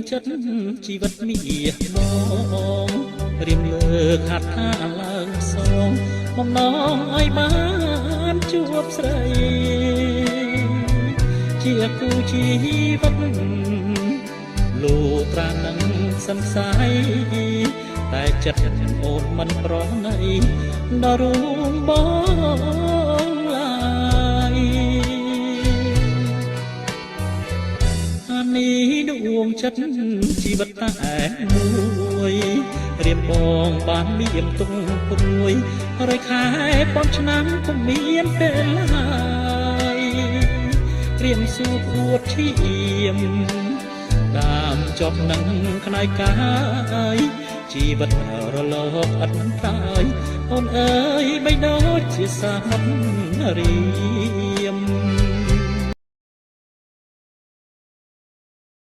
ចិត្តជីវិតមាសបងរៀមលើកហាត់ថាឡើងសងបំណងឲ្យបានជួបស្រីជាគូជីវិតលោត្រានឹងសន្ស័យតែចិត្តអូនមិនប្រណីដល់រួមបងឡើយអានេះដួងចិត្តជីវិតតែមួយរៀមបងបានមានទុំព្រួយរយខែប៉ុនឆ្នាំពុំមានពេលហើយរៀមសួរអួតឈាមតាមចប់នឹងខ្នើយកាយជីវិតរលកអត់តាយអូនអើយបីដូចជាសាមរី